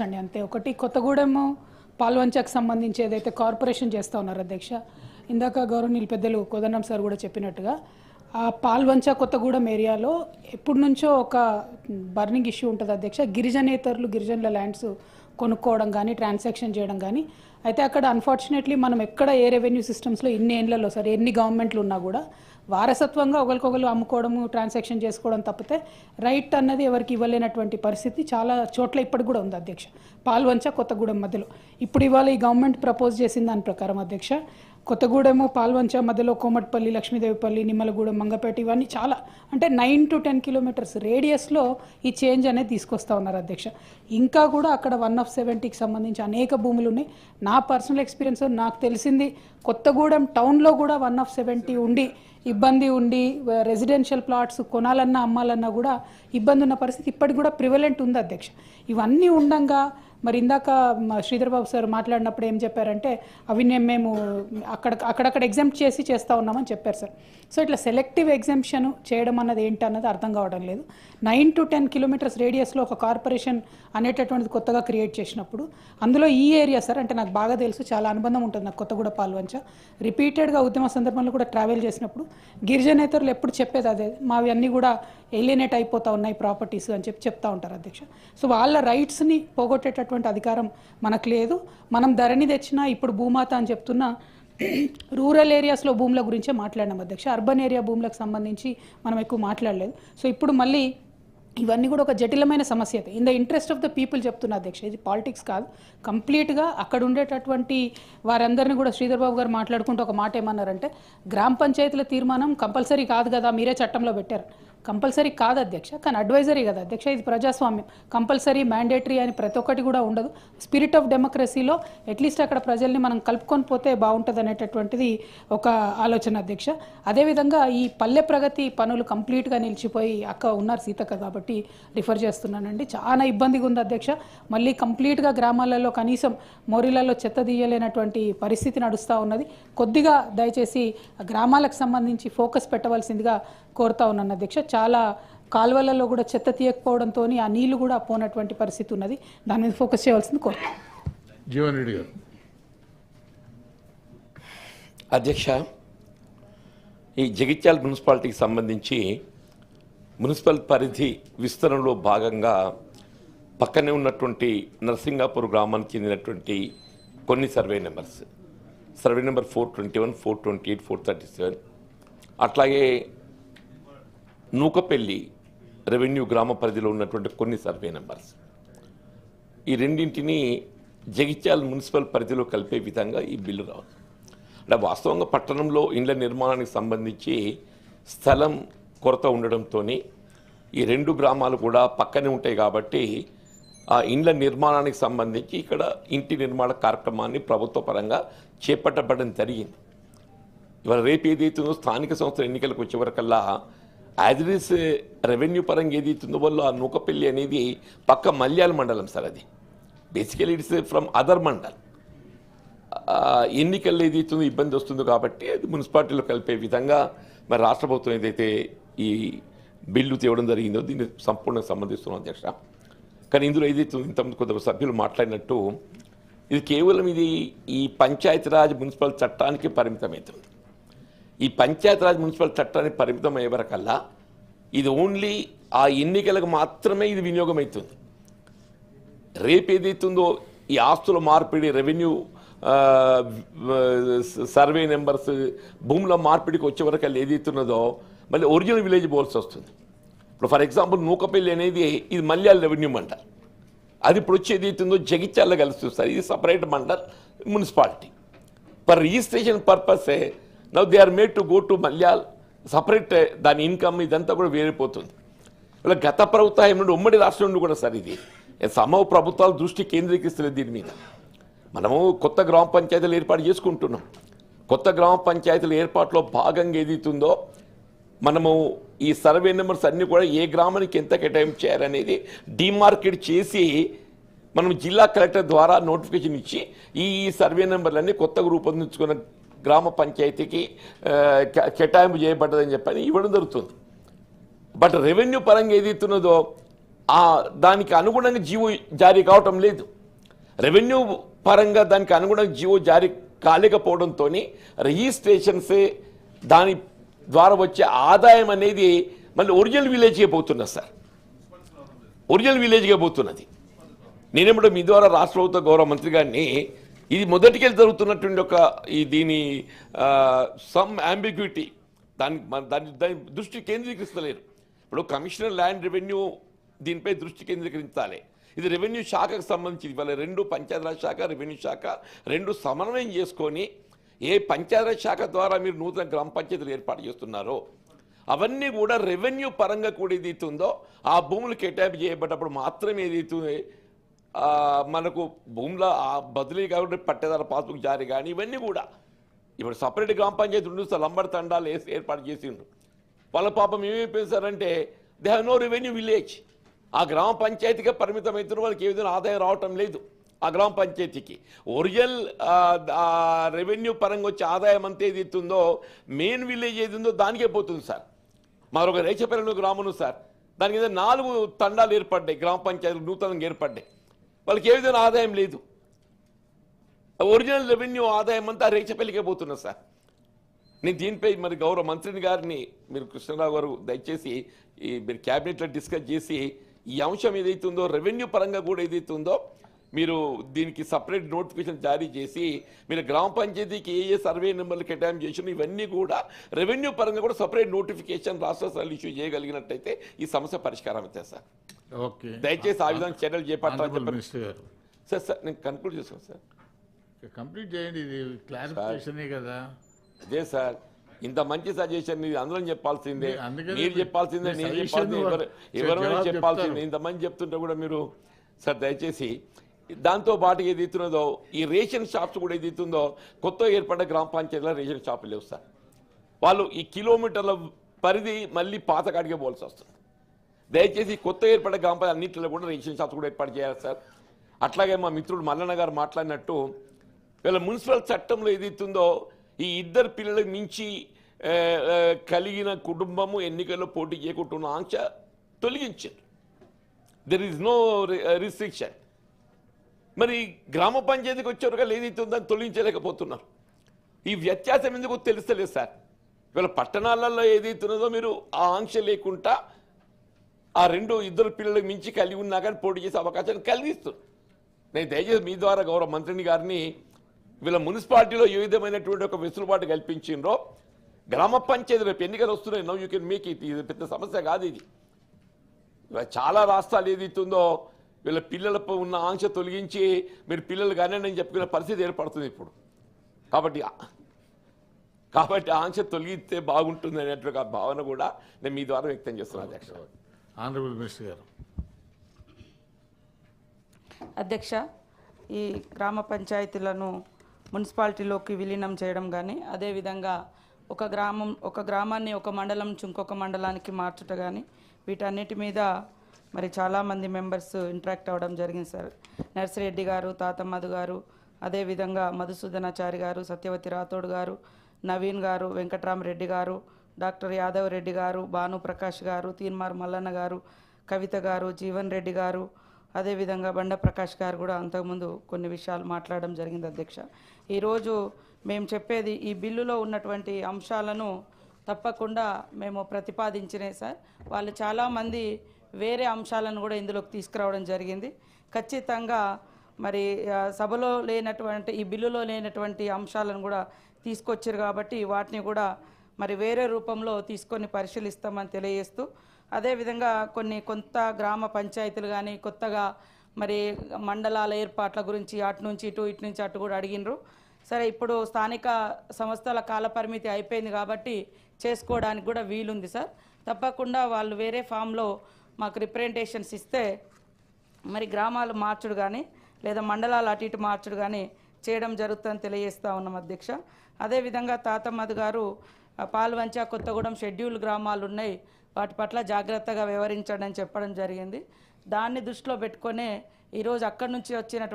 అండి అంతే ఒకటి కొత్తగూడెం పాల్వంచకు సంబంధించి ఏదైతే కార్పొరేషన్ చేస్తూ ఉన్నారు అధ్యక్ష ఇందాక గౌరవనీయులు పెద్దలు కోదండం సార్ కూడా చెప్పినట్టుగా ఆ పాల్వంచ కొత్తగూడెం ఏరియాలో ఎప్పటి నుంచో ఒక బర్నింగ్ ఇష్యూ ఉంటుంది అధ్యక్ష గిరిజనేతరులు గిరిజనుల ల్యాండ్స్ కొనుక్కోవడం కానీ ట్రాన్సాక్షన్ చేయడం కానీ అయితే అక్కడ అన్ఫార్చునేట్లీ మనం ఎక్కడ ఏ రెవెన్యూ సిస్టమ్స్లో ఇన్ని ఏళ్లలో సరే ఎన్ని గవర్నమెంట్లు ఉన్నా కూడా వారసత్వంగా ఒకరికొకరు అమ్ముకోవడము ట్రాన్సాక్షన్ చేసుకోవడం తప్పితే రైట్ అన్నది ఎవరికి ఇవ్వలేనటువంటి పరిస్థితి చాలా చోట్ల ఇప్పటికి కూడా ఉంది అధ్యక్ష పాల్వంచ కొత్తగూడెం మధ్యలో ఇప్పుడు ఇవాళ ఈ గవర్నమెంట్ ప్రపోజ్ చేసిన దాని ప్రకారం అధ్యక్ష కొత్తగూడెము పాల్వంచ మధ్యలో కోమటిపల్లి లక్ష్మీదేవిపల్లి నిమ్మలగూడెం మంగపేట ఇవన్నీ చాలా అంటే 9 to 10 కిలోమీటర్స్ రేడియస్లో ఈ చేంజ్ అనేది తీసుకొస్తా ఉన్నారు అధ్యక్ష ఇంకా కూడా అక్కడ 1/70కి సంబంధించి అనేక భూములు ఉన్నాయి నా పర్సనల్ ఎక్స్పీరియన్స్ నాకు తెలిసింది కొత్తగూడెం టౌన్లో కూడా 1/70 ఉండి ఇబ్బంది ఉండి రెసిడెన్షియల్ ప్లాట్స్ కొనాలన్నా అమ్మాలన్నా కూడా ఇబ్బంది ఉన్న పరిస్థితి ఇప్పటికి కూడా ప్రివలెంట్ ఉంది అధ్యక్ష ఇవన్నీ ఉండంగా మరి ఇందాక శ్రీధర్ బాబు సార్ మాట్లాడినప్పుడు ఏం చెప్పారంటే అవి మేము అక్కడక్కడ ఎగ్జామ్ట్ చేసి చేస్తూ ఉన్నామని చెప్పారు సార్ సో ఇట్లా సెలెక్టివ్ ఎగ్జామ్షన్ చేయడం అన్నది ఏంటి అన్నది అర్థం కావడం లేదు 9 to 10 కిలోమీటర్స్ రేడియస్లో ఒక కార్పొరేషన్ అనేటటువంటిది కొత్తగా క్రియేట్ చేసినప్పుడు అందులో ఈ ఏరియా సార్ అంటే నాకు బాగా తెలుసు చాలా అనుబంధం ఉంటుంది నాకు కొత్తగూడ పాల్వంచ రిపీటెడ్గా ఉద్యమ సందర్భంలో కూడా ట్రావెల్ చేసినప్పుడు గిరిజనేతరులు ఎప్పుడు చెప్పేది అదే మావి అన్నీ కూడా ఎలినేట్ అయిపోతూ ఉన్నాయి ప్రాపర్టీస్ అని చెప్తూ ఉంటారు అధ్యక్ష సో వాళ్ళ రైట్స్ని పోగొట్టేటటువంటి అధికారం మనకు లేదు మనం ధరణి తెచ్చినా ఇప్పుడు భూమాత అని చెప్తున్నా రూరల్ ఏరియాస్లో భూముల గురించే మాట్లాడినాం అధ్యక్ష అర్బన్ ఏరియా భూములకు సంబంధించి మనం ఎక్కువ మాట్లాడలేదు సో ఇప్పుడు మళ్ళీ ఇవన్నీ కూడా ఒక జటిలమైన సమస్య in the interest of the people చెప్తున్నా అధ్యక్ష ఇది పాలిటిక్స్ కాదు కంప్లీట్గా అక్కడ ఉండేటటువంటి వారందరినీ కూడా శ్రీధర్ బాబు గారు మాట్లాడుకుంటూ ఒక మాట ఏమన్నారంటే గ్రామ పంచాయతీల తీర్మానం కంపల్సరీ కాదు కదా మీరే చట్టంలో పెట్టారు కంపల్సరీ కాదు అధ్యక్ష కానీ అడ్వైజరీ కదా అధ్యక్ష ఇది ప్రజాస్వామ్యం కంపల్సరీ మ్యాండేటరీ అని ప్రతి ఒక్కటి కూడా ఉండదు స్పిరిట్ ఆఫ్ డెమోక్రసీలో అట్లీస్ట్ అక్కడ ప్రజల్ని మనం కలుపుకొని పోతే బాగుంటుంది అనేటటువంటిది ఒక ఆలోచన అధ్యక్ష అదేవిధంగా ఈ పల్లె ప్రగతి పనులు కంప్లీట్గా నిలిచిపోయి అక్క ఉన్నారు సీతక్క కాబట్టి రిఫర్ చేస్తున్నానండి చాలా ఇబ్బందిగా ఉంది అధ్యక్ష మళ్ళీ కంప్లీట్గా గ్రామాలలో కనీసం మోరీలలో చెత్త తీయలేనటువంటి పరిస్థితి నడుస్తూ ఉన్నది కొద్దిగా దయచేసి గ్రామాలకు సంబంధించి ఫోకస్ పెట్టవలసిందిగా కోరుతా ఉన్నాను అధ్యక్ష చాలా కాలువలలో కూడా చెత్త తీయకపోవడంతో ఆ నీళ్లు కూడా పోనటువంటి పరిస్థితి ఉన్నది దాని మీద ఫోకస్ చేయవలసింది కోరుతాం జీవన్ రెడ్డి గారు అధ్యక్ష ఈ జగిత్యాల మున్సిపాలిటీకి సంబంధించి మున్సిపల్ పరిధి విస్తరణలో భాగంగా పక్కనే ఉన్నటువంటి నరసింగాపూర్ గ్రామానికి చెందినటువంటి కొన్ని సర్వే నెంబర్ 421 428 437 అట్లాగే నూకపెల్లి రెవెన్యూ గ్రామ పరిధిలో ఉన్నటువంటి కొన్ని సర్వే నెంబర్స్ ఈ రెండింటిని జగిత్యాల మున్సిపల్ పరిధిలో కలిపే విధంగా ఈ బిల్లు రావాలి అంటే వాస్తవంగా పట్టణంలో ఇండ్ల నిర్మాణానికి సంబంధించి స్థలం కొరత ఉండడంతో ఈ రెండు గ్రామాలు కూడా పక్కనే ఉంటాయి కాబట్టి ఆ ఇండ్ల నిర్మాణానికి సంబంధించి ఇక్కడ ఇంటి నిర్మాణ కార్యక్రమాన్ని ప్రభుత్వ పరంగా చేపట్టబడడం జరిగింది ఇవాళ రేపు ఏదైతుందో స్థానిక సంస్థల ఎన్నికలకు వచ్చే వరకల్లా యాజ్ ఇట్ ఈస్ రెవెన్యూ పరంగా ఏదైతుందో వాళ్ళు ఆ నూకపల్లి అనేది పక్క మల్యాల మండలం సార్ అది basically it's from other mandal ఎన్నికల్లో ఏదైతుందో ఇబ్బంది వస్తుందో కాబట్టి అది మున్సిపాలిటీలో కలిపే విధంగా మరి రాష్ట్ర ప్రభుత్వం ఏదైతే ఈ బిల్లు తేవడం జరిగిందో దీన్ని సంపూర్ణంగా సంబంధిస్తున్నాం అధ్యక్ష కానీ ఇందులో ఏదైతే ఇంతకుముందు కొందరు సభ్యులు మాట్లాడినట్టు ఇది కేవలం ఈ పంచాయతీరాజ్ మున్సిపల్ చట్టానికి పరిమితమవుతుంది ఈ పంచాయతీరాజ్ మున్సిపల్ చట్టానికి పరిమితం అయ్యే వరకల్లా ఇది ఓన్లీ ఆ ఎన్నికలకు మాత్రమే ఇది వినియోగం అవుతుంది రేపు ఏదైతుందో ఈ ఆస్తుల మార్పిడి రెవెన్యూ సర్వే నెంబర్స్ భూముల మార్పిడికి వచ్చే వరకల్లా ఏదైతున్నదో మళ్ళీ ఒరిజినల్ విలేజ్ పోల్సి వస్తుంది ఇప్పుడు ఫర్ ఎగ్జాంపుల్ నూకపల్లి అనేది ఇది మల్యాల రెవెన్యూ మండల్ అది ఇప్పుడు వచ్చి ఏదైతుందో జగిత్యాల కలిసి చూస్తారు ఇది separate mandal municipality for registration పర్పసే now they are made to go to Mallial separate దాని ఇన్కమ్ ఇదంతా కూడా వేరిపోతుంది ఇలా గత ప్రభుత్వం నుండి ఉమ్మడి రాష్ట్రం నుండి కూడా సార్ ఇది సమూహ ప్రభుత్వాల దృష్టి కేంద్రీకరిస్తుంది దీని మీద మనము కొత్త గ్రామ పంచాయతీలు ఏర్పాటు చేసుకుంటున్నాం కొత్త గ్రామ పంచాయతీల ఏర్పాటులో భాగంగా ఏదైతుందో మనము ఈ సర్వే నెంబర్స్ అన్నీ కూడా ఏ గ్రామానికి ఎంత కేటాయింపు చేయాలనేది డిమార్కెట్ చేసి మనం జిల్లా కలెక్టర్ ద్వారా నోటిఫికేషన్ ఇచ్చి ఈ సర్వే నెంబర్లన్నీ కొత్తగా రూపొందించుకున్న గ్రామ పంచాయతీకి కేటాయింపు చేయబడ్డదని చెప్పని ఇవ్వడం జరుగుతుంది బట్ రెవెన్యూ పరంగా ఏదైతున్నదో దానికి అనుగుణంగా జీవో జారీ కావటం లేదు. రెవెన్యూ పరంగా దానికి అనుగుణంగా జీవో జారీ కాలేకపోవడంతో రిజిస్ట్రేషన్సే దాని ద్వారా వచ్చే ఆదాయం అనేది మళ్ళీ ఒరిజినల్ విలేజ్కే పోతున్నది సార్, ఒరిజినల్ విలేజ్కే పోతున్నది. నేనేమిటో మీ ద్వారా రాష్ట్ర ప్రభుత్వ గౌరవ మంత్రి గారిని ఇది మొదటికెళ్ళి జరుగుతున్నటువంటి ఒక దీని సమ్ అంబిగ్యూటీ దాని దృష్టి కేంద్రీకరిస్తలేరు. ఇప్పుడు కమిషనర్ ల్యాండ్ రెవెన్యూ దీనిపై దృష్టి కేంద్రీకరించాలి. ఇది రెవెన్యూ శాఖకు సంబంధించి ఇవాళ రెండు పంచాయతీరాజ్ శాఖ రెవెన్యూ శాఖ రెండు సమన్వయం చేసుకొని ఏ పంచాయతీరాజ్ శాఖ ద్వారా మీరు నూతన గ్రామ పంచాయతీలు ఏర్పాటు చేస్తున్నారో అవన్నీ కూడా రెవెన్యూ పరంగా కూడా ఏదైతుందో ఆ భూములు కేటాయింపు చేయబడ్డప్పుడు మాత్రమే ఏదైతుంది మనకు భూముల బదిలీ కాకుండా పట్టేదార పాస్బుక్ జారీ కానీ ఇవన్నీ కూడా ఇప్పుడు సపరేట్ గ్రామ పంచాయతీ ఉండు లంబడి తండాలు ఏర్పాటు చేసిండ్రు. వాళ్ళ పాపం ఏమైపోయింది సార్ అంటే they have no revenue village. ఆ గ్రామ పంచాయతీగా పరిమితం అవుతున్న వాళ్ళకి ఏ విధంగా ఆదాయం రావటం లేదు. ఆ గ్రామ పంచాయతీకి ఒరిజినల్ రెవెన్యూ పరంగా వచ్చే ఆదాయం అంతా ఏది ఇస్తుందో మెయిన్ విలేజ్ ఏది ఉందో దానికే పోతుంది సార్. మరొక రేచపల్లి గ్రామం సార్, దానికి ఏదో 4 తండాలు ఏర్పడ్డాయి, గ్రామ పంచాయతీలు నూతనంగా ఏర్పడ్డాయి. వాళ్ళకి ఏ విధంగా ఆదాయం లేదు. ఒరిజినల్ రెవెన్యూ ఆదాయం అంతా రేచపల్లికే పోతున్నారు సార్. నేను దీనిపై మరి గౌరవ మంత్రిని గారిని మీరు కృష్ణరావు గారు దయచేసి మీరు క్యాబినెట్లో డిస్కస్ చేసి ఈ అంశం ఏదైతుందో రెవెన్యూ పరంగా కూడా ఏదైతుందో మీరు దీనికి సపరేట్ నోటిఫికేషన్ జారీ చేసి మీరు గ్రామ పంచాయతీకి ఏ సర్వే నెంబర్లు కేటాయింపు చేసిన ఇవన్నీ కూడా రెవెన్యూ పరంగా కూడా సపరేట్ నోటిఫికేషన్ రాష్ట్ర స్థాయిలో ఇష్యూ చేయగలిగినట్టయితే ఈ సమస్య పరిష్కారం అవుతుంది సార్. ఓకే, దయచేసి ఆ విధంగా చర్యలు చేపట్టాలని మినిస్టర్ గారు. సార్ నేను కన్క్లూడ్ చేస్తాను సార్. కంప్లీట్ చేయండి, ఇది క్లారిఫికేషనే కదా. అదే సార్, ఇంత మంచి సజెషన్ అందరం చెప్పాల్సిందే, అందుకని మీరు చెప్పాల్సిందే, నేను చెప్పాల్సిందే, ఎవరైనా చెప్పాల్సిందే. ఇంతమంది చెప్తుంటే కూడా మీరు సార్ దయచేసి దాంతో పాటు ఏది ఇస్తున్నదో ఈ రేషన్ షాప్స్ కూడా ఏది ఇస్తుందో కొత్త ఏర్పడ్డ గ్రామ పంచాయతీలో రేషన్ షాపులు లేవు సార్. వాళ్ళు ఈ కిలోమీటర్ల పరిధి మళ్ళీ పాత కాడికే పోవాల్సి వస్తుంది. దయచేసి కొత్త ఏర్పడ్డ గ్రామ పంచాయతీ అన్నింటిలో కూడా రేషన్ షాప్స్ కూడా ఏర్పాటు చేయాలి సార్. అట్లాగే మా మిత్రుడు మల్లన్న గారు మాట్లాడినట్టు వీళ్ళ మున్సిపల్ చట్టంలో ఏది ఇస్తుందో ఈ 2 పిల్లలకు మించి కలిగిన కుటుంబము ఎన్నికల్లో పోటీ చేయకుంటున్న ఆంక్ష తొలగించారు. There is no restriction. మరి గ్రామ పంచాయతీకి వచ్చేవరకు ఏదైతే ఉందని తొలగించలేకపోతున్నారు. ఈ వ్యత్యాసం ఎందుకు తెలుస్తలేదు సార్. వీళ్ళ పట్టణాలలో ఏదైతే ఉన్నదో మీరు ఆ ఆంక్ష లేకుండా ఆ 2 పిల్లలకు మించి కలిగి ఉన్నా కానీ పోటీ చేసే అవకాశాన్ని కలిగిస్తుంది. నేను దయచేసి మీ ద్వారా గౌరవ మంత్రిని గారిని వీళ్ళ మున్సిపాలిటీలో ఏ విధమైనటువంటి ఒక వెసులుబాటు కల్పించిండ్రో గ్రామ పంచాయతీ రేపు ఎన్నికలు వస్తున్నాయి. No you can make it. ఇది పెద్ద సమస్య కాదు. ఇది చాలా రాష్ట్రాలు ఏదైతుందో వీళ్ళ పిల్లలపై ఉన్న ఆంక్ష తొలగించి మీరు పిల్లలు కానీ నేను చెప్పుకునే పరిస్థితి ఏర్పడుతుంది ఇప్పుడు. కాబట్టి ఆంక్ష తొలగిస్తే బాగుంటుంది అనేటువంటి భావన కూడా నేను మీ ద్వారా వ్యక్తం చేస్తున్నాను అధ్యక్ష. ఆనరబుల్ మినిస్టర్ గారు. అధ్యక్ష, ఈ గ్రామ పంచాయతీలను మున్సిపాలిటీలోకి విలీనం చేయడం కానీ అదేవిధంగా ఒక గ్రామాన్ని ఒక మండలం నుంచి ఇంకొక మండలానికి మార్చుట కానీ వీటన్నిటి మీద మరి చాలామంది మెంబర్స్ ఇంటరాక్ట్ అవ్వడం జరిగింది సార్. నర్సిరెడ్డి గారు, తాతమ్మధు గారు, అదేవిధంగా మధుసూదనాచారి గారు, సత్యవతి రాథోడ్ గారు, నవీన్ గారు, వెంకట్రామరెడ్డి గారు, డాక్టర్ యాదవ్ రెడ్డి గారు, భానుప్రకాష్ గారు, తీన్మార్ మల్లన్న గారు, కవిత గారు, జీవన్ రెడ్డి గారు, అదేవిధంగా బండ ప్రకాష్ గారు కూడా అంతకుముందు కొన్ని విషయాలు మాట్లాడడం జరిగింది అధ్యక్ష. ఈరోజు మేము చెప్పేది ఈ బిల్లులో ఉన్నటువంటి అంశాలను తప్పకుండా మేము ప్రతిపాదించినాయి సార్. వాళ్ళు చాలామంది వేరే అంశాలను కూడా ఇందులోకి తీసుకురావడం జరిగింది. ఖచ్చితంగా మరి సభలో లేనటువంటి ఈ బిల్లులో లేనటువంటి అంశాలను కూడా తీసుకొచ్చారు కాబట్టి వాటిని కూడా మరి వేరే రూపంలో తీసుకొని పరిశీలిస్తామని తెలియజేస్తూ, అదేవిధంగా కొంత గ్రామ పంచాయతీలు కానీ కొత్తగా మరి మండలాల ఏర్పాట్ల గురించి అటు నుంచి ఇటు నుంచి అటు కూడా అడిగినరు. సరే, ఇప్పుడు స్థానిక సంస్థల కాలపరిమితి అయిపోయింది కాబట్టి చేసుకోవడానికి కూడా వీలుంది సార్. తప్పకుండా వాళ్ళు వేరే ఫామ్లో మాకు రిప్రజెంటేషన్స్ ఇస్తే మరి గ్రామాలు మార్చుడు కానీ లేదా మండలాలు అటు ఇటు మార్చుడు కానీ చేయడం జరుగుతుందని తెలియజేస్తూ ఉన్నాం అధ్యక్ష. అదేవిధంగా తాతమ్మధు గారు పాల్వంచ, కొత్తగూడెం షెడ్యూల్ గ్రామాలు ఉన్నాయి, వాటి పట్ల జాగ్రత్తగా వ్యవహరించండి అని చెప్పడం జరిగింది. దాన్ని దృష్టిలో పెట్టుకునే ఈరోజు అక్కడి నుంచి వచ్చినటువంటి